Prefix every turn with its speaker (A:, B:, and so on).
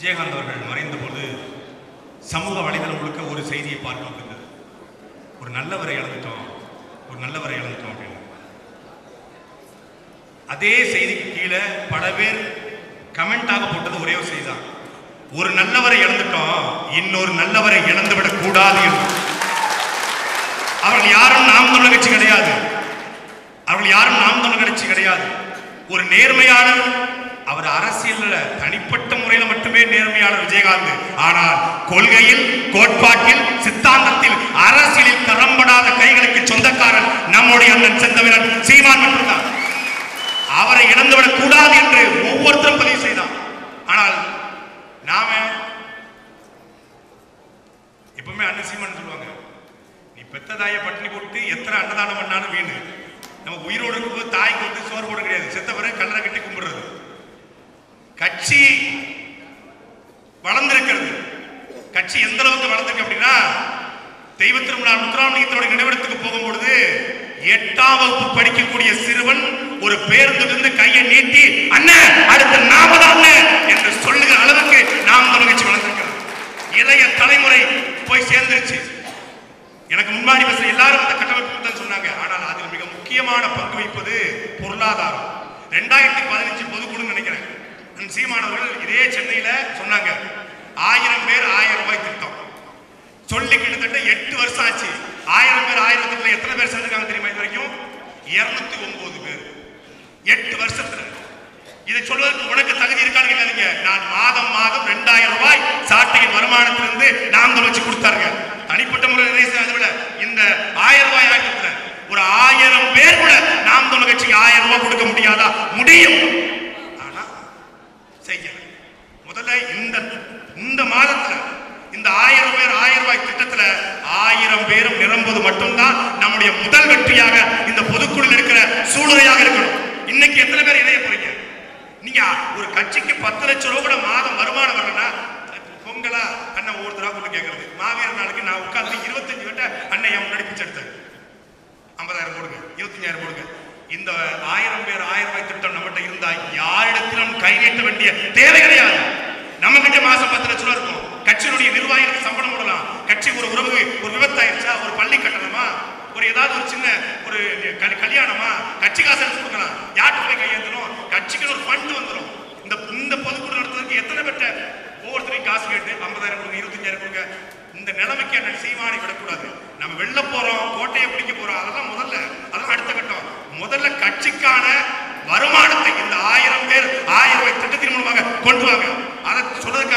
A: விஜயகாந்த் அவர்கள் மறைந்த போது சமூக வலைதளம் முழுக்க ஒரு செய்தியை பார்க்க முடிந்தது. ஒரு நல்லவரை இழந்துட்டோம் அப்படின்னு. அதே செய்திக்கு கீழே பல பேர் கமெண்டாக போட்டது ஒரே ஒரு செய்தி தான். ஒரு நல்லவரை இழந்துட்டோம், இன்னொரு நல்லவரை இழந்துவிடக் கூடாது என்று. அவர்கள் யாரும் நாம் தமிழர் கட்சி கிடையாது. ஒரு நேர்மையாளர், அவர் அரசியல் தனிப்பட்ட முறையில் மட்டுமே நேர்மையாளர் விஜயகாந்த். ஆனால் கொள்கையில், கோட்பாட்டில், சித்தாந்தத்தில், அரசியலில் தரம்படாத கைகளுக்கு சொந்தக்காரன் நம்முடைய அண்ணன் செந்தமிழன் சீமான் மட்டும்தான். அவரை இழந்துவிடக் கூடாது என்று ஒவ்வொருத்தரும் பதிவு செய்தான். ஆனால் நாம எப்பவுமே அண்ணன் சீமான் சொல்லுவாங்க, நீ பெத்த தாயை பட்டினி போட்டு எத்தனை அன்னதானம் பண்ணாலும் வீணு. நம்ம உயிரோடு இருக்கும்போது தாய்க்கு வந்து சோறு போட கிடையாது, செத்த பிறகு கல்லறை கட்டி கும்பிடுறது. கட்சி வளர்ந்திருக்கிறது. கட்சி எந்த அளவுக்கு வளர்ந்திருக்கு அப்படின்னா, தெய்வ திருமணம் முத்துராமலிங்கத்தோட நினைவிடத்துக்கு போகும்பொழுது 8ஆம் வகுப்பு படிக்கக்கூடிய சிறுவன் ஒரு பேருந்திலிருந்து கையை நீட்டி அண்ணன் அடுத்த நாம தான் என்று சொல்லுகிற அளவுக்கு நாம் தமிழர் கட்சி வளர்ந்திருக்கிறது. இளைய தலைமுறை போய் சேர்ந்துருச்சு. எனக்கு முன்னாடி பேசுற எல்லாரும் அந்த கட்டமைப்பு தான் சொன்னாங்க. ஆனால் அதில் மிக முக்கியமான பங்கு வகிப்பது பொருளாதாரம். 2015 பொதுக்குழு நினைக்கிறேன், சீமானவர்கள் இதே சென்னையில சொன்னாங்க, 1000 பேர் 1000 ரூபாய் திட்டம் சொல்லி கிட்டத்தட்ட 8 வருஷம் ஆச்சு. 1000 பேர் 1000 திட்டத்துல எத்தனை பேர் சேர்ந்துருக்காங்க தெரியுமா? இது வரைக்கும் 209 பேர் 8 வருஷத்துல. இதை சொல்வதற்கு உனக்கு தகுதி இருக்கான்னு கேட்காதீங்க. நான் மாதம் 2000 ரூபாய் சாட்டையின் வருமானத்திலிருந்து நாம் வச்சு கொடுத்தாருங்க. தனிப்பட்ட முறையில் இந்த 1000 ரூபாய் ஆயிரத்துல ஒரு 1000 பேர் கூட நாம் தமிழர் கட்சிக்கு 1000 ரூபாய் கொடுக்க முடியாதா? முடியும். ஆனா செய்யல. முதல்ல இந்த மாதத்துல இந்த 1000 பேர் 1000 ரூபாய் திட்டத்துல 1000 பேரும் நிரம்புவது மட்டும்தான் நம்முடைய முதல் வெற்றியாக இந்த பொதுக்குழுவில் இருக்கிற சூழ்நிலையாக இருக்கணும். இன்னைக்கு எத்தனை பேர் இணைய போறீங்க? நீங்க ஒரு கட்சிக்கு 10 லட்சம் ரூபாய் கூட மாதம் வருமானம் வரலன்னா பொங்கலா அண்ணன் ஒவ்வொருத்தரா கொண்டு கேட்கறது. மாவீரர் நாளுக்கு நான் உட்கார்ந்து 25 கட்ட அண்ணன் என் முன்னாடி பிச்சை எடுத்தேன். 50,000 போடுங்க, 25,000 போடுங்க. இந்த 1000 பேர் 1000 ரூபாய் திட்டம் நம்மகிட்ட இருந்தா யாரிடத்திலும் கை நீட்ட வேண்டிய தேவை கிடையாது. நம்ம கிட்ட மாசம் 10 லட்சம் ரூபாய் இருக்கும். கட்சியினுடைய நிர்வாகிகளுக்கு சம்பளம் போடலாம். கட்சி ஒரு உறவு, ஒரு விபத்தாயிருச்சா, ஒரு பள்ளி கட்டணமா, ஒரு ஏதாவது ஒரு சின்ன ஒரு கல்யாணமா, கட்சி காசு எடுத்து கொடுக்கலாம். யார்கிட்ட போய் கையெழுத்தணும்? கட்சிக்கு ஒரு ஃபண்ட் வந்துடும். இந்த பொதுக்குழு நடத்துறதுக்கு எத்தனை பேர்ட்ட ஒவ்வொருத்தரையும் காசு கேட்டு 50,000 கொடுங்க, 25,000 கொடுங்க. இந்த நிலைமைக்கு அண்ணன் சீமானை விடக்கூடாது. நம்ம வெளில போறோம், கோட்டையை பிடிக்க போறோம், அதெல்லாம் அடுத்த கட்டம். முதல்ல கட்சிக்கான வருமானத்தை இந்த 1000 பேர் 1000 ரூபாய் திட்டத்தின் மூலமாக கொண்டு வாங்க. அதை சொல்றதுக்கு